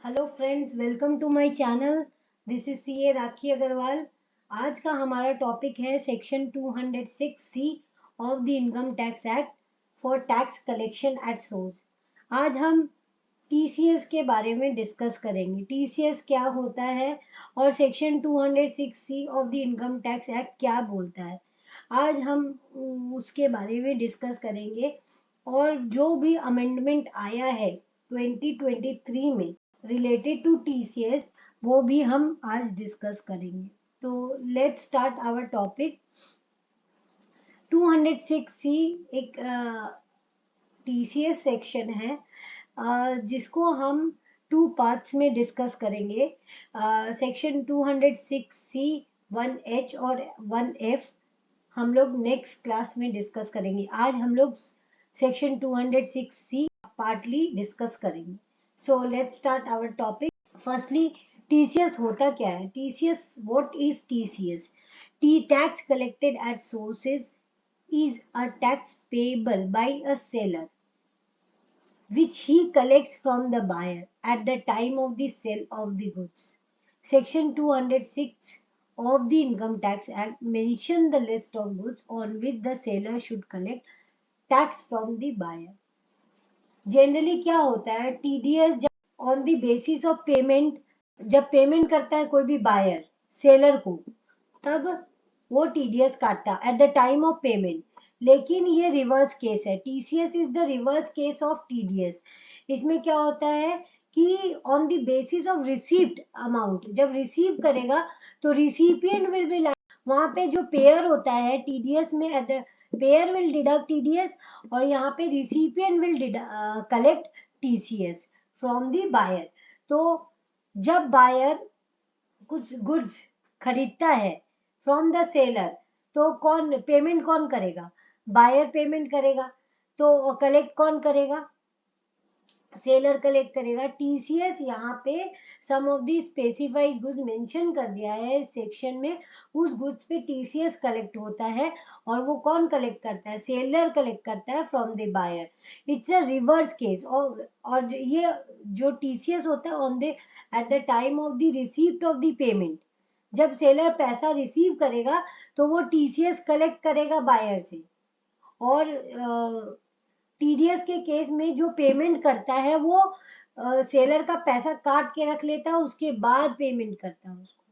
Hello friends, welcome to my channel. This is CA Rakhi Agarwal. आज का हमारा टॉपिक है section 206 C of the income tax act for tax collection at source. आज हम TCS के बारे में डिस्कस करेंगे। टीसीएस क्या होता है और section 206 C of the income tax act क्या बोलता है, आज हम उसके बारे में डिस्कस करेंगे। और जो भी अमेंडमेंट आया है 2023 में रिलेटेड टू टीसीएस, वो भी हम आज डिस्कस करेंगे। तो लेट्स स्टार्ट आवर टॉपिक। 206 सी एक टीसीएस सेक्शन है जिसको हम टू पार्ट्स में डिस्कस करेंगे। सेक्शन 206 सी 1H और 1F हम लोग नेक्स्ट क्लास में डिस्कस करेंगे। आज हम लोग सेक्शन 206 सी पार्टली डिस्कस करेंगे। So let's start our topic. Firstly, TCS होता क्या है? TCS, what is TCS? T tax collected at sources is a tax payable by a seller which he collects from the buyer at the time of the sale of the goods. Section 206 of the Income Tax Act mention the list of goods on which the seller should collect tax from the buyer. Generally क्या होता है, TDS जब on the basis of payment, जब payment करता है कोई भी buyer seller को, तब वो टीडीएस काटता eight the time of payment. लेकिन ये रिवर्स केस है। TCS is the reverse case of TDS. इसमें क्या होता है कि on the basis of received amount, जब रिसीव करेगा तो रिसिपिएंट विल बी, वहां पे जो पेयर होता है टीडीएस में, at payer will deduct TDS और यहाँ पे recipient will collect TCS from the buyer. तो जब बायर कुछ गुड्स खरीदता है फ्रॉम द सेलर, तो पेमेंट कौन करेगा? बायर पेमेंट करेगा। तो कलेक्ट कौन करेगा? सेलर कलेक्ट करेगा। टीसीएस यहाँ पे some of the specified goods mention कर दिया है इस सेक्शन में। उस गुड्स पे टीसीएस कलेक्ट होता है और वो कौन कलेक्ट करता है? सेलर कलेक्ट करता है from the buyer. It's a reverse case. और ये जो टीसीएस होता है on the at the time of the receipt of the payment, जब सेलर पैसा रिसीव करेगा तो वो टीसीएस कलेक्ट करेगा बायर से। और टीडीएस के केस में जो पेमेंट करता है वो सेलर का पैसा काट के रख लेता है, उसके बाद पेमेंट करता है उसको।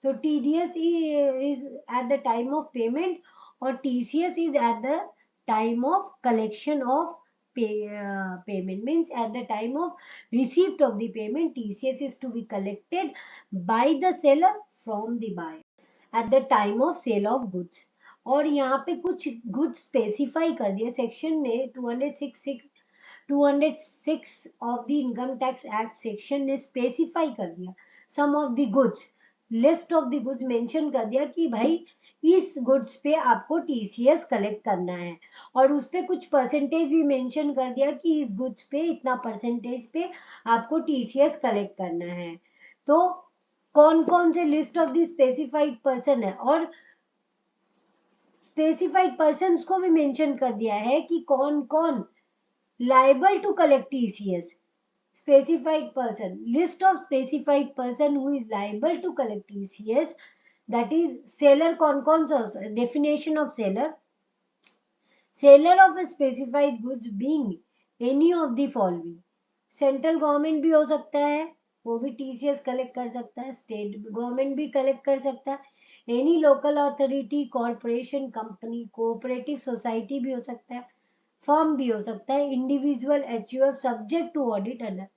तो TDS is at the time of payment और TCS is at the time of collection of payment, means at the time of receipt of the payment, TCS is to be collected by the seller from the buyer at the time of sale of goods. और यहाँ पे कुछ goods specify कर दिए section ने 206 of the income tax act section ने specify कर दिया। Some of the goods, list of the goods mention कर दिया कि भाई इस गुड्स पे आपको टीसीएस कलेक्ट करना है, और उस पे कुछ परसेंटेज भी मेंशन कर दिया कि इस गुड्स पे इतना परसेंटेज पे आपको टीसीएस कलेक्ट करना है। तो कौन कौन से list of the specified person है, और स्पेसिफाइड पर्सन को भी मेंशन कर दिया है कि कौन कौन liable to collect TCS. specified person, list of specified person who is liable to collect TCS, that is seller। कौन सा? definition of seller, seller of a specified goods being any of the following। Central government भी हो सकता है, वो भी TCS collect कर सकता है। स्टेट गवर्नमेंट भी कलेक्ट कर सकता है। Any local authority, corporation, company, cooperative society भी हो सकता है, फर्म भी हो सकता है, individual, HUF subject to audit under.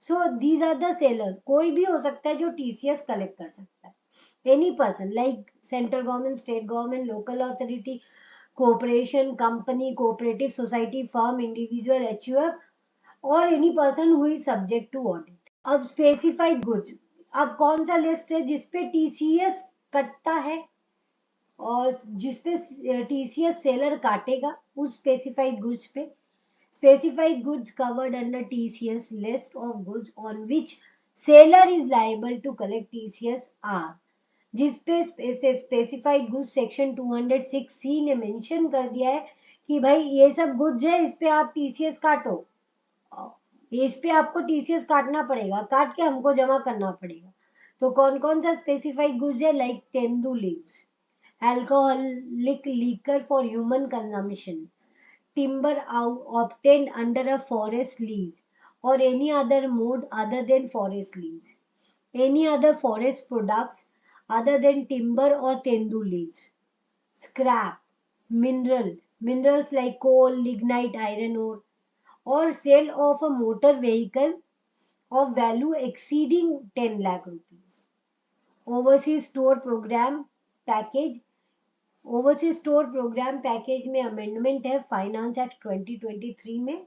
So these are the seller. कोई भी हो सकता है जो टीसीएस कलेक्ट कर सकता है। Any person like central government, state government, local authority, cooperation, company, cooperative society, firm, individual, HUF और any person who is subject to audit. अब स्पेसिफाइड गुड्स, अब कौन सा लिस्ट है जिसपे टीसीएस कटता है और जिसपे टीसीएस सेलर काटेगा? उस स्पेसिफाइड गुड्स पे, specified goods covered under TCS list of goods on which seller is liable to collect TCS are, जिसपे स्पेसिफाइड गुड्स सेक्शन 206C ने मेंशन कर दिया है कि भाई ये सब गुड्स है, इस पे आप टीसीएस काटो। इस पे आपको टीसीएस काटना पड़ेगा, काट के हमको जमा करना पड़ेगा। तो कौन कौन सा स्पेसिफाइड गुड्स है, like tendu leaves, alcoholic liquor for human consumption, timber obtained under a forest lease or any other mode other than forest lease, any other forest products other than timber or tendu leaves, scrap, minerals like coal, lignite, iron ore, or sale of a motor vehicle of value exceeding 10 lakh rupees. Overseas store program package, overseas store programme package में amendment है finance act 2023 में।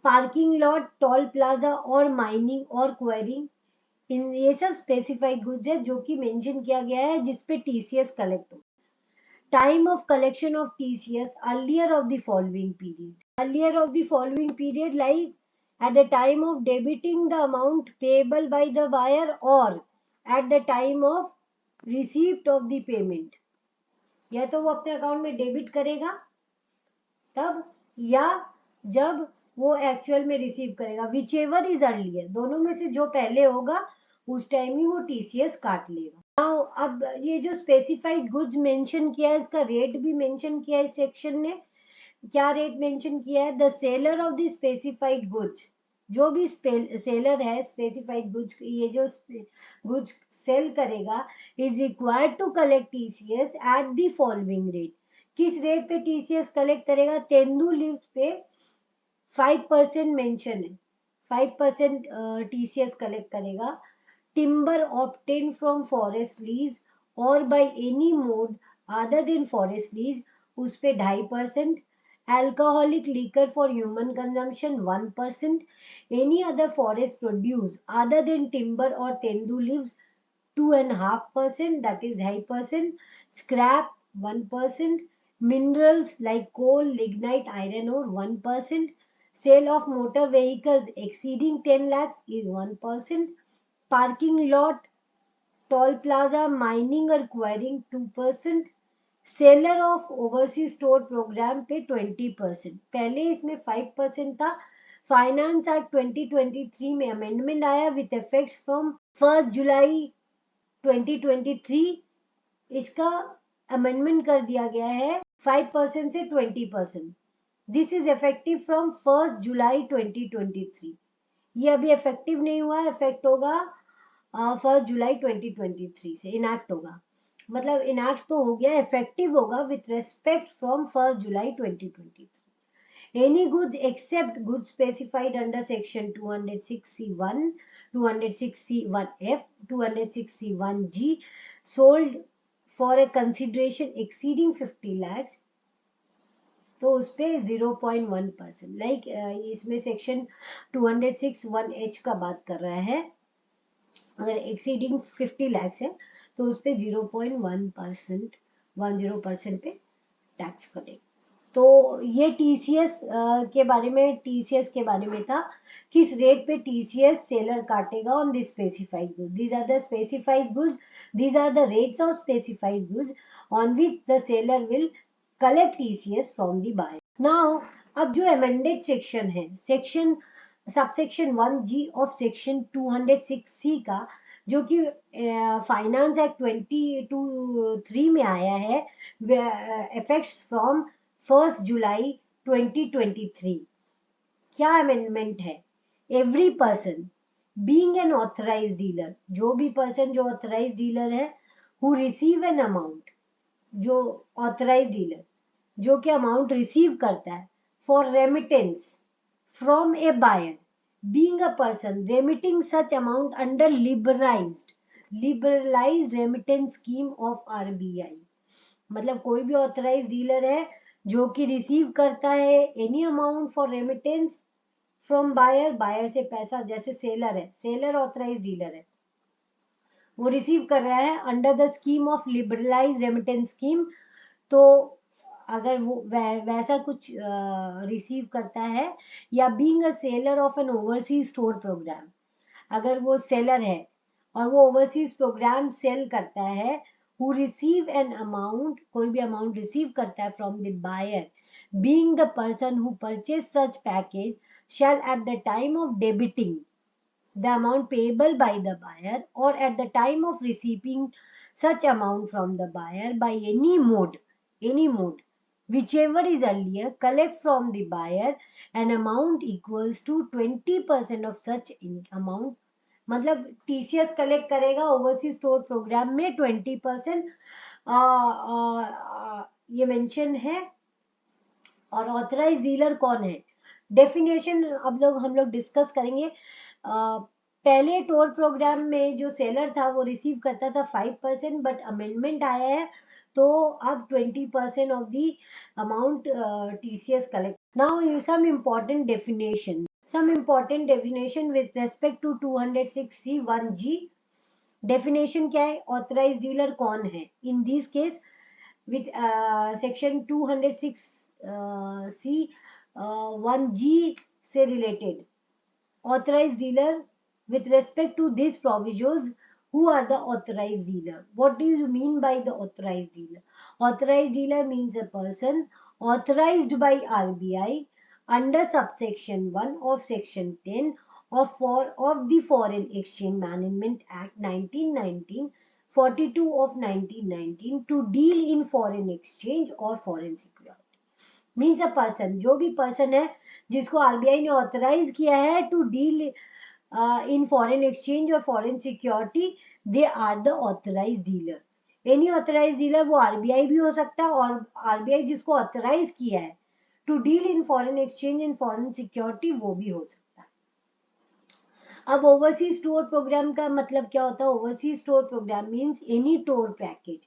Parking lot, toll plaza और mining और quarrying, इन ये सब specified goods है जो कि मेंशन किया गया है जिसपे टीसीएस कलेक्ट हो। Time of collection of TCS earlier of the following period, earlier of the following period like at the time of debiting the amount payable by the buyer or at the time of receipt of the payment, या तो वो अपने account में debit करेगा तब, या जब वो एक्चुअल में रिसीव करेगा, विच एवर इज अर्लियर, दोनों में से जो पहले होगा उस टाइम ही वो टीसीएस काट लेगा। नाउ अब ये जो स्पेसिफाइड गुड्स मेंशन किया है इसका रेट भी मेंशन किया है इस सेक्शन ने। क्या रेट मेंशन किया है, the seller of the specified goods, जो भी सेलर है स्पेसिफाइड गुड्स, ये जो गुड्स सेल करेगा is required to collect TCS at the following rate, किस रेट पे टीसीएस कलेक्ट करेगा, तेंदू लीव्स पे 5% मेंशन है, 5% टीसीएस कलेक्ट करेगा। Timber obtain from forest lease और by any mode other than forest lease, उस पे 2.5%। alcoholic liquor for human consumption 1%, any other forest produce other than timber or tendu leaves 2.5%, that is 2.5%, scrap 1%, minerals like coal, lignite, iron ore 1%, sale of motor vehicles exceeding 10 lakhs is 1%, parking lot, toll plaza, mining or quarrying 2%, seller of overseas store programme पे 20%, पहले इसमें 5% था। Finance act 2023 में amendment आया with effect from 1 July 2023, इसका amendment कर दिया गया है 5% से 20%। This is effective from 1 July 2023, ये अभी इफेक्टिव नहीं हुआ, इफेक्ट होगा 1 जुलाई 2023 से इनैक्ट होगा, मतलब इनैक्ट तो हो गया, इफेक्टिव होगा with respect from 1 July 2023। Any goods except goods specified under section 206C1, 206C1F, 206C1G sold for a consideration exceeding 50 lakhs, तो उस पे 0.1%, लाइक इसमें सेक्शन 206(1H) का बात कर रहा है, अगर एक्सीडिंग 50 lakhs है तो उस पे 0.1%, 10% पे टैक्स कटे। तो ये टीसीएस के बारे में, टीसीएस के बारे में था, किस रेट पे टीसीएस सेलर काटेगा on this specified goods, these are the specified goods, these are the rates of specified goods on which the seller will collect TCS from the buyer. Now अब जो amended section है, section subsection 1G of section 206C का, जो कि finance act 2023 में आया है, effects from 1 July 2023। क्या अमेंडमेंट है, every person being an authorised dealer, जो भी पर्सन जो ऑथराइज्ड डीलर है, हु रिसीव एन अमाउंट, जो ऑथराइज्ड डीलर जो कि अमाउंट रिसीव करता है for remittance from a buyer being a person remitting such amount under liberalized remittance scheme of RBI, मतलब कोई भी ऑथराइज डीलर है जो कि रिसीव करता है any amount for remittance from buyer, buyer से पैसा, जैसे सेलर है, सेलर ऑथराइज डीलर है, वो रिसीव कर रहा है under the scheme of liberalise remittance scheme, तो अगर वो वैसा कुछ रिसीव करता है, या being a seller of N overseas store programme, अगर वो सेलर है और वो ओवरसीज प्रोग्राम सेल करता है, हु रिसीव एन अमाउंट, कोई भी अमाउंट रिसीव करता है from the buyer, being the person who purchase such package shall at the time of debiting the amount payable by the buyer or at the time of receiving such amount from the buyer by any mode, whichever is earlier, collect from the buyer an amount equals to 20% of such amount. मतलब TCS collect करेगा overseas store programme में 20%, ये mention है। और authorise dealer कौन है, definition अब हम लोग डिस्कस करेंगे। पहले टोर प्रोग्राम में जो सेलर था वो रिसीव करता था 5%, बट अमेंडमेंट आया है तो अब 20% of the amount TCS collect. Now some important definition with respect to 206C(1)(g). Definition क्या है, ऑथराइज डीलर कौन है in this case with section 206C(1)(g) से related authorized dealer with respect to these provisions. Who are the authorized dealer? What do you mean by the authorized dealer? Authorized dealer means a person authorized by RBI under subsection 1 of section 10 of the Foreign Exchange Management Act 1919, 42 of 1919 to deal in foreign exchange or foreign security. Means a person, जो भी person है जिसको RBI ने authorize किया है to deal in foreign exchange or foreign security, they are the authorized dealer. Any authorized dealer वो RBI भी हो सकता है, और RBI जिसको authorize किया है to deal in foreign exchange and foreign security वो भी हो सकता है। अब ओवरसीज स्टोर प्रोग्राम का मतलब क्या होता है, overseas store programme means any tour package.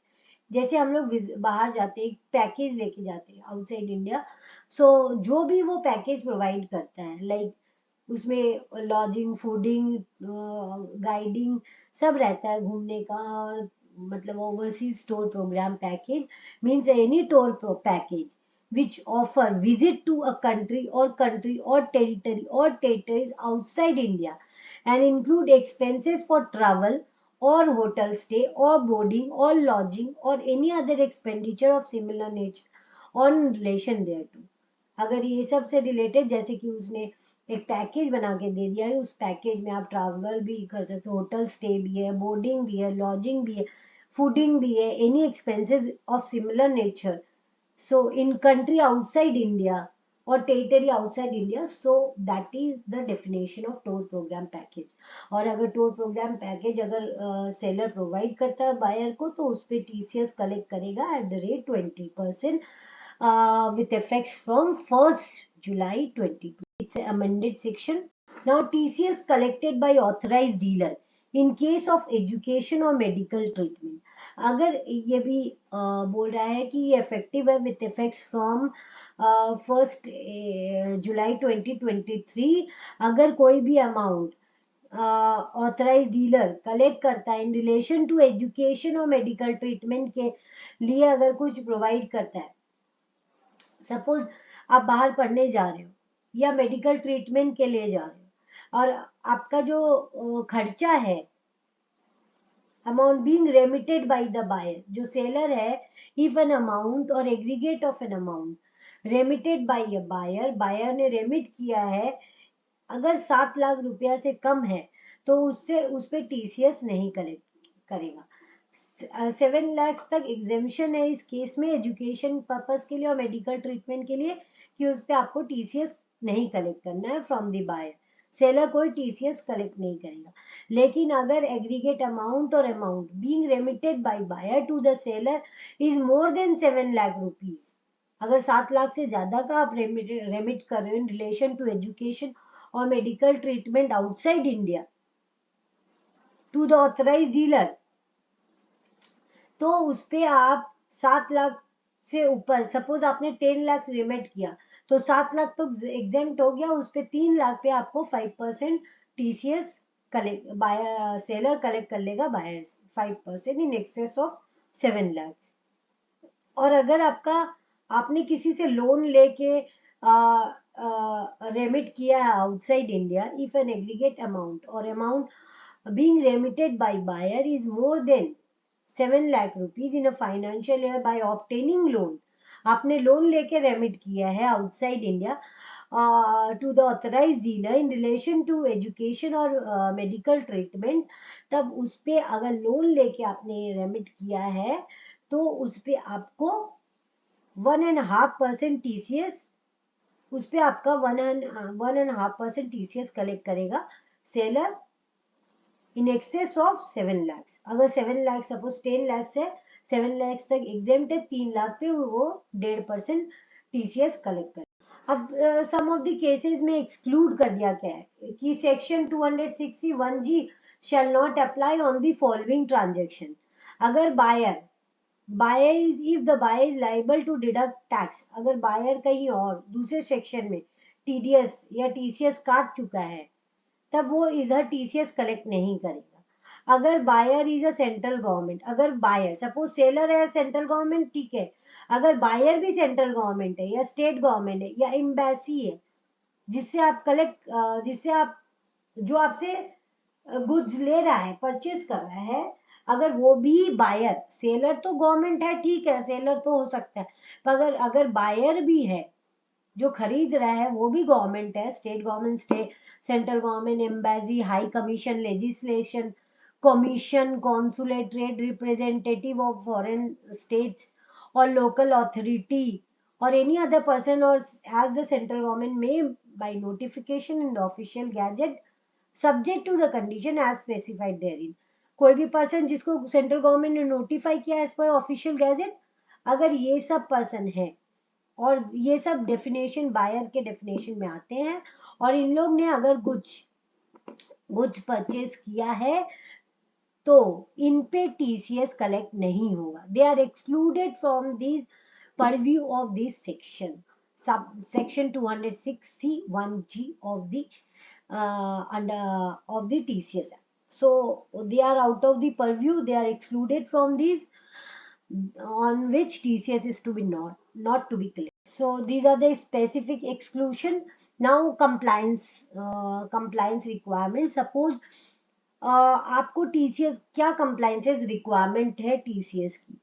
जैसे हम लोग बाहर जाते हैं, पैकेज लेके जाते हैं आउटसाइड इंडिया, सो जो भी वो पैकेज प्रोवाइड करता है, लाइक उसमें लॉजिंग, फूडिंग, गाइडिंग सब रहता है, घूमने का, और मतलब overseas store programme package means any tour package which offer visit to a country or territories outside India and include expenses for travel or hotel stay or boarding or lodging or any other expenditure of similar nature on relation thereto. अगर ये सब से related, जैसे कि उसने एक package बना के दे दिया है, उस पैकेज में आप ट्रैवल भी कर सकते हो, होटल स्टे भी है, बोर्डिंग भी है, लॉजिंग भी है, फूडिंग भी है, any expenses of similar nature, so in country outside India or territory outside India, so that is the definition of tour program package. और अगर टूर प्रोग्राम पैकेज अगर सेलर प्रोवाइड करता है बायर को, तो उस पर TCS कलेक्ट करेगा at the rate 20% with effects from 1st July 22. It's an amended section. Now TCS collected by authorized dealer in case of education or medical treatment. अगर ये भी बोल रहा है कि ये इफेक्टिव है विथ इफेक्ट्स फ्रॉम 1st जुलाई 2023, अगर कोई भी अमाउंट ऑथराइज डीलर कलेक्ट करता है इन रिलेशन टू एजुकेशन और मेडिकल ट्रीटमेंट के लिए, अगर कुछ प्रोवाइड करता है, सपोज आप बाहर पढ़ने जा रहे हो या मेडिकल ट्रीटमेंट के लिए जा रहे हो, और आपका जो खर्चा है, amount being remitted by the buyer, जो सेलर है, if an amount or aggregate of an amount remitted by a buyer, buyer ने रेमिट किया है, अगर 7 लाख रुपया से कम है तो उससे उस पर TCS नहीं करेगा। 7 लाख तक एग्जेम्पशन है इस केस में, एजुकेशन पर्पस के लिए और मेडिकल ट्रीटमेंट के लिए, कि उस पर आपको TCS नहीं कलेक्ट करना है फ्रॉम द बायर, सेलर कोई TCS कलेक्ट नहीं करेगा। लेकिन अगर एग्रीगेट अमाउंट और amount being remitted by buyer to the seller is more than 7 lakh rupees, अगर 7 लाख से ज्यादा का आप रेमिट कर रहे हो इन रिलेशन टू एजुकेशन और medical treatment outside India to the authorise dealer, तो उस पे आप 7 लाख से ऊपर, सपोज आपने 10 लाख रेमिट किया तो 7 लाख तो एग्जेम्प्ट हो गया, उस पे 3 लाख पे आपको 5% TCS collect, buyer seller collect कर लेगा, buyer 5% in excess of 7 lakh. और अगर आपने किसी से लोन लेके रेमिट किया है outside India, if an aggregate amount और amount being remitted by buyer is more than 7 lakh rupees in a financial year by obtaining loan, आपने लोन लेके रेमिट किया है outside India to the authorized dealer in relation to education और medical treatment, तब उस पे अगर लोन लेके आपने रेमिट किया है तो उस पे आपको 1.5% TCS, उस पे आपका 1.5% TCS कलेक्ट करेगा seller in excess of 7 lakhs. अगर 7 lakhs सपोज 10 lakhs है, 7 lakhs तक एग्जेम्प्ट है, 3 लाख पे वो 1.5% TCS कलेक्ट करे. अब सम ऑफ द केसेस में एक्सक्लूड कर दिया क्या है कि section 260(1)(g shall not apply on the following transaction. अगर buyer if the buyer is liable to deduct tax, अगर buyer कहीं और दूसरे सेक्शन में TDS या TCS काट चुका है तब वो इधर TCS कलेक्ट नहीं करेगा. अगर buyer is a central government, अगर बायर सपोज सेलर है सेंट्रल गवर्नमेंट, ठीक है, अगर बायर भी सेंट्रल गवर्नमेंट है या स्टेट गवर्नमेंट है या एम्बेसी है जिससे आप जिससे आप जो आपसे गुड्स ले रहा है, परचेज कर रहा है, अगर वो भी बायर, सेलर तो गवर्नमेंट है, ठीक है, सेलर तो हो सकता है, पर अगर बायर भी है जो खरीद रहा है वो भी गवर्नमेंट है, state government, central government, embassy, high commission, legislation commission, consulate, trade representative of foreign states और लोकल अथॉरिटी और एनी अदर पर्सन और एज द सेंट्रल गवर्नमेंट में by notification in the official gazette subject to the condition as specified therein. कोई भी person जिसको central government ने notify किया as per official gazette, अगर ये सब पर्सन है और ये सब डेफिनेशन बायर के डेफिनेशन में आते हैं और इन लोग ने अगर गुड्स परचेज किया है तो इन पे TCS कलेक्ट नहीं होगा. They are excluded from this purview of this section, section 206(c)(1)(g) of the of the TCS Act. So they are out of the purview, they are excluded from these on which TCS is to be not to be collected. So these are the specific exclusion. Now compliance requirement. Suppose आपको TCS क्या compliances requirement है TCS की.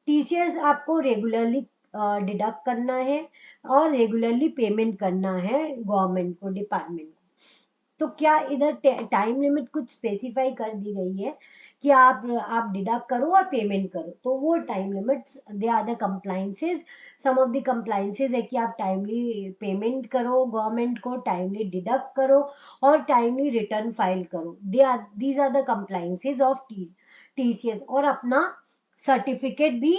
TCS आपको regularly deduct करना है और regularly payment करना है गवर्नमेंट को, डिपार्टमेंट को. तो क्या इधर टाइम लिमिट कुछ स्पेसिफाई कर दी गई है कि आप डिडक्ट करो और पेमेंट करो, तो वो time limits, they are the compliances. Some of the compliances है कि आप टाइमली पेमेंट करो गवर्नमेंट को, टाइमली डिडक्ट करो और टाइमली रिटर्न फाइल करो. These are the compliances of TCS. और अपना सर्टिफिकेट भी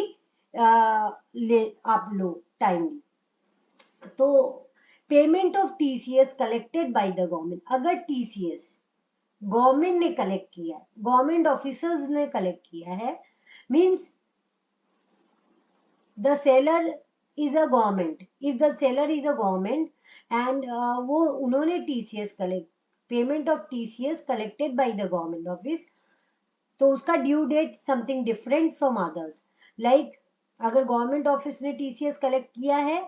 आप लो टाइमली. तो payment of TCS collected by the government. अगर TCS गवर्नमेंट ने कलेक्ट किया, गवर्नमेंट ऑफिसर्स ने कलेक्ट किया है, means the seller is a government. If the seller is a government and वो उन्होंने TCS collect, payment of TCS collected by the government office, तो उसका due date something different from others. Like अगर government office ने TCS collect किया है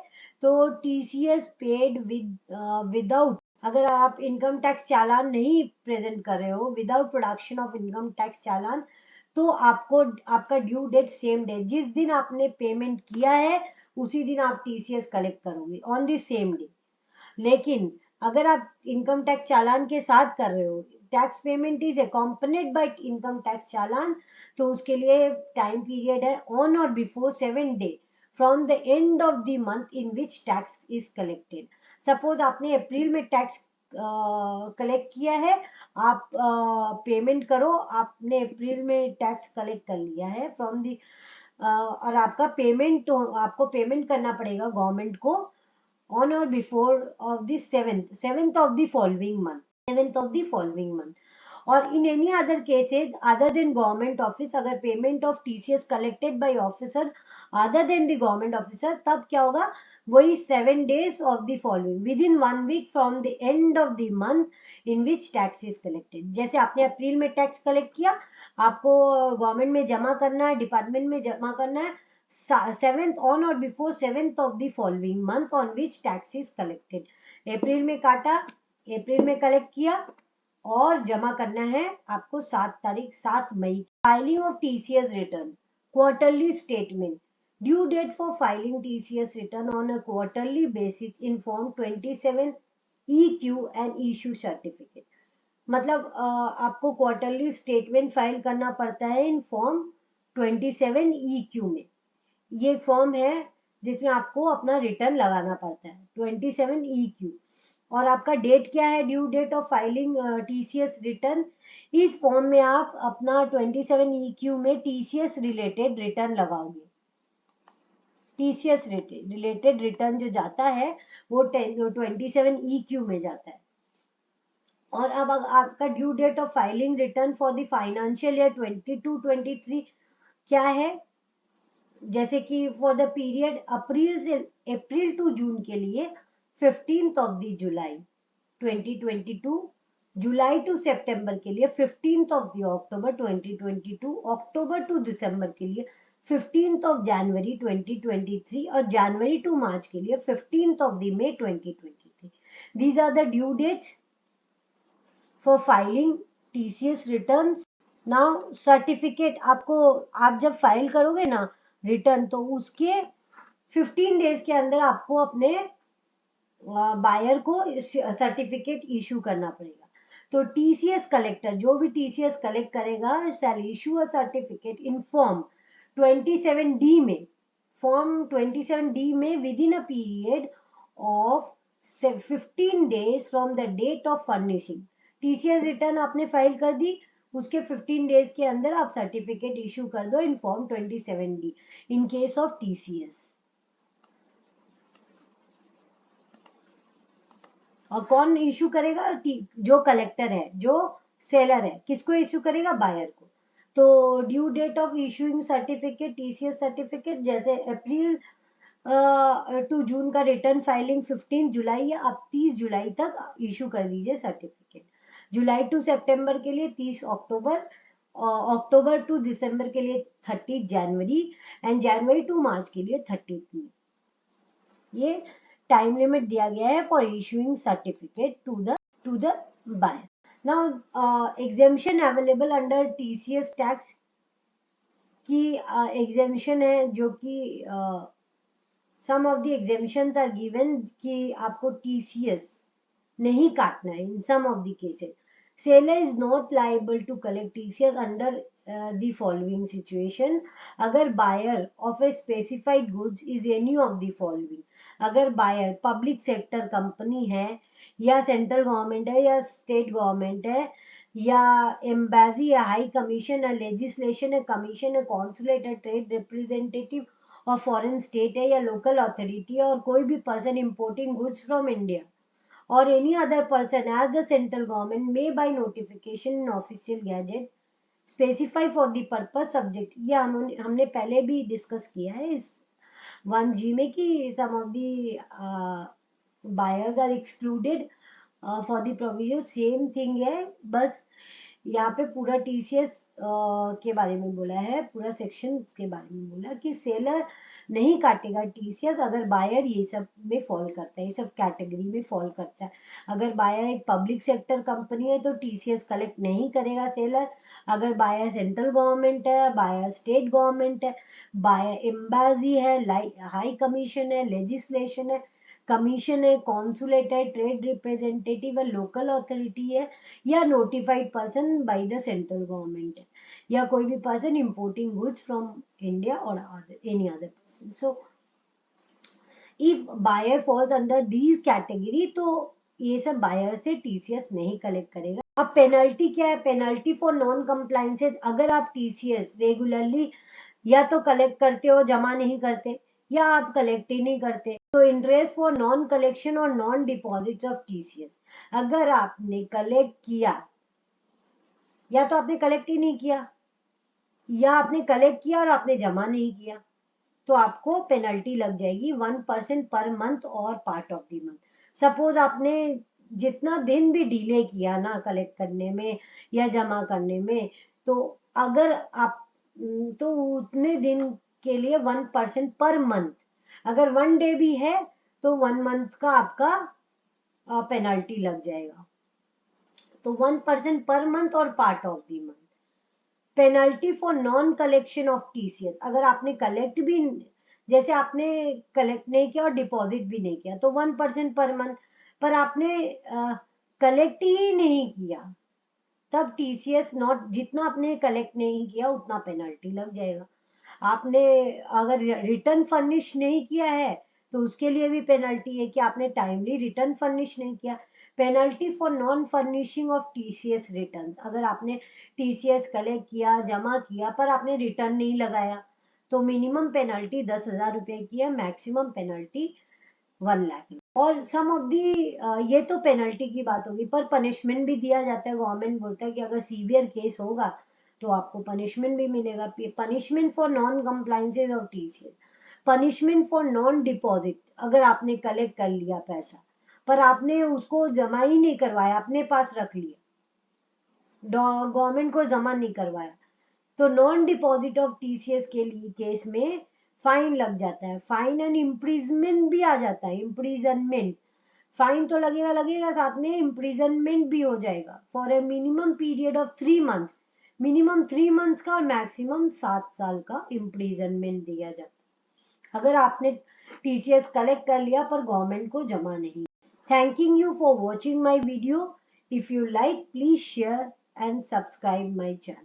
तो TCS paid without, अगर आप इनकम टैक्स चालान नहीं प्रेजेंट कर रहे हो, without production of income tax challan, तो आपको आपका ड्यू डेट सेम डे, जिस दिन आपने पेमेंट किया है उसी दिन आप TCS कलेक्ट करोगे ऑन द सेम डे. लेकिन अगर आप इनकम टैक्स चालान के साथ कर रहे हो, tax payment is accompanied by income tax challan, तो उसके लिए टाइम पीरियड है ऑन और before 7 day from the end of the month in which tax is collected. Suppose आपने अप्रैल में टैक्स कलेक्ट किया है, आप पेमेंट करो, आपने अप्रैल में टैक्स कलेक्ट कर लिया है फ्रॉम दी, और आपका पेमेंट, आपको पेमेंट करना पड़ेगा गवर्नमेंट को on or before of the 7th of the following month. Or in any other cases other than government office, अगर payment of TCS collected by officer other than the government officer, तब क्या होगा, वही 7 days of the following within 1 week from the end of the month in which tax is collected. जैसे आपने April में tax collect किया, आपको government में जमा करना है, डिपार्टमेंट में जमा करना है 7th on or before 7th of the following month on which tax is collected. अप्रैल में काटा, अप्रैल में कलेक्ट किया और जमा करना है आपको 7 मई. Filing of TCS return, quarterly statement, due date for filing TCS return on a quarterly basis in form 27 EQ and issue certificate. मतलब आपको क्वार्टरली स्टेटमेंट फाइल करना पड़ता है इन फॉर्म 27 EQ में। ये फॉर्म है जिसमें आपको अपना रिटर्न लगाना पड़ता है 27 EQ। और आपका डेट क्या है, due date of filing TCS return. इस फॉर्म में आप अपना 27 EQ में टीसीएस रिलेटेड रिटर्न लगाओगे। टीसीएस रिलेटेड रिटर्न जो जाता है वो 27 EQ में जाता है। और अब आपका due date of filing return for the financial year 22-23 क्या है, जैसे कि for the period April to June के लिए 15th of the July 2022, July to सितंबर के लिए 15th of the October 2022, October to दिसंबर के लिए 15th ऑफ जनवरी 2023 और जनवरी टू मार्च के लिए 15th of the May 2023। These are the due dates for filing TCS returns. Now certificate आपको, आप जब फाइल करोगे ना रिटर्न, तो उसके 15 डेज के अंदर आपको अपने बायर को सर्टिफिकेट इशू करना पड़ेगा। तो टीसीएस कलेक्टर जो भी टीसीएस कलेक्ट करेगा shall issue a certificate in form 27D में, फॉर्म 27D में within a period of 15 days from the date of furnishing. TCS return आपने फाइल कर दी, उसके 15 डेज के अंदर आप सर्टिफिकेट इशू कर दो इन form 27D in case of TCS. और कौन इशू करेगा, जो कलेक्टर है, जो सेलर है, किसको इशू करेगा, बायर को। तो due date of issuing certificate TCS certificate, जैसे अप्रैल टू जून का रिटर्न फाइलिंग 15 जुलाई या आप 30 जुलाई तक इशू कर दीजिए सर्टिफिकेट। जुलाई टू सितंबर के लिए 30 अक्टूबर, अक्टूबर टू दिसंबर के लिए 30 जनवरी एंड जनवरी टू मार्च के लिए 30 मई। ये टाइम लिमिट दिया गया है for issuing certificate to the buyer. Now exemption available under TCS tax की एग्जेम्पशन है, जो कि some of the exemptions are given कि आपको टीसीएस नहीं काटना है in some of the cases. Seller is not liable to collect TCS under the following situation, अगर buyer of a specified goods is any of the following. अगर buyer public sector company है, या central government है, या state government है, या embassy है, high commission है, लेजिस्लेशन है, कमीशन है, कॉन्सुलेट है, ट्रेड रिप्रेजेंटेटिव और फॉरेन स्टेट है, या लोकल अथॉरिटी है, और कोई भी person importing goods from India or any other person as the central government may by notification in official gazette specify for the purpose subject। ये हमने पहले भी डिस्कस किया है इस 1G में कि some of the buyers are excluded for the provision, same thing है, बस यहाँ पे पूरा टीसीएस के बारे में बोला है, पूरा सेक्शन के बारे में बोला कि सेलर नहीं काटेगा टीसीएस अगर बायर ये सब में फॉल करता है, ये सब कैटेगरी में फॉल करता है। अगर बायर एक पब्लिक सेक्टर कंपनी है तो टीसीएस कलेक्ट नहीं करेगा सेलर। अगर बायर सेंट्रल गवर्नमेंट है, बायर स्टेट गवर्नमेंट है, बायर एम्बेसी है, हाई कमीशन है, लेजिस्लेशन है, कमीशन है, कॉन्सुलेट है, ट्रेड रिप्रेजेंटेटिव है, लोकल अथॉरिटी है, या notified person by the central government है, या कोई भी person importing goods from India और any other person. So if buyer falls under these category, तो ये सब बायर से टीसीएस नहीं कलेक्ट करेगा। अब पेनल्टी क्या है, पेनल्टी फॉर नॉन कंप्लायंसेस। अगर आप टीसीएस रेगुलरली या तो कलेक्ट करते हो, जमा नहीं करते, या आप कलेक्ट ही नहीं करते, तो इंटरेस्ट फॉर नॉन कलेक्शन और नॉन डिपॉजिट ऑफ टीसीएस। अगर आपने कलेक्ट किया, या तो आपने कलेक्ट ही नहीं किया, या आपने कलेक्ट किया और आपने जमा नहीं किया, तो आपको पेनल्टी लग जाएगी 1% पर मंथ और part of the month. Suppose आपने जितना दिन भी डिले किया ना कलेक्ट करने में या जमा करने में, तो अगर आप तो उतने दिन के लिए 1% पर मंथ, अगर 1 डे भी है तो 1 मंथ का आपका पेनल्टी लग जाएगा। तो 1% पर मंथ और part of the month. Penalty for non collection of TCS, अगर आपने कलेक्ट भी जैसे आपने कलेक्ट नहीं किया और डिपॉजिट भी नहीं किया तो 1% पर मंथ, पर आपने कलेक्ट ही नहीं किया, तब टीसीएस नॉट, जितना आपने कलेक्ट नहीं किया उतना पेनल्टी लग जाएगा। आपने अगर रिटर्न फर्निश नहीं किया है तो उसके लिए भी पेनल्टी है कि आपने टाइमली रिटर्न फर्निश नहीं किया। Penalty for non furnishing of TCS returns, अगर आपने टीसीएस कलेक्ट किया, जमा किया, पर आपने रिटर्न नहीं लगाया तो मिनिमम पेनल्टी 10,000 रुपए की है, मैक्सिमम पेनल्टी 1 लाख। और सम ऑफ दी, ये तो पेनल्टी की बात होगी, पर पनिशमेंट भी दिया जाता है। गवर्नमेंट बोलता है कि अगर सीवियर केस होगा तो आपको पनिशमेंट भी मिलेगा। Punishment for non compliances of TCS, punishment for non deposit, अगर आपने कलेक्ट कर लिया पैसा पर आपने उसको जमा ही नहीं करवाया, अपने पास रख लिया, गवर्नमेंट को जमा नहीं करवाया, तो नॉन डिपॉजिट ऑफ टीसीएस के लिए केस में फाइन लग जाता है। फाइन एंड इम्प्रिजमेंट भी आ जाता है। इम्प्रिजनमेंट, फाइन तो लगेगा लगेगा, साथ में इम्प्रिजनमेंट भी हो जाएगा for a minimum period of 3 months, minimum 3 months का और मैक्सिमम 7 साल का इम्प्रिजनमेंट दिया जाता है अगर आपने टीसीएस कलेक्ट कर लिया पर गवर्नमेंट को जमा नहीं। Thanking you for watching my video. If you like please share and subscribe my channel.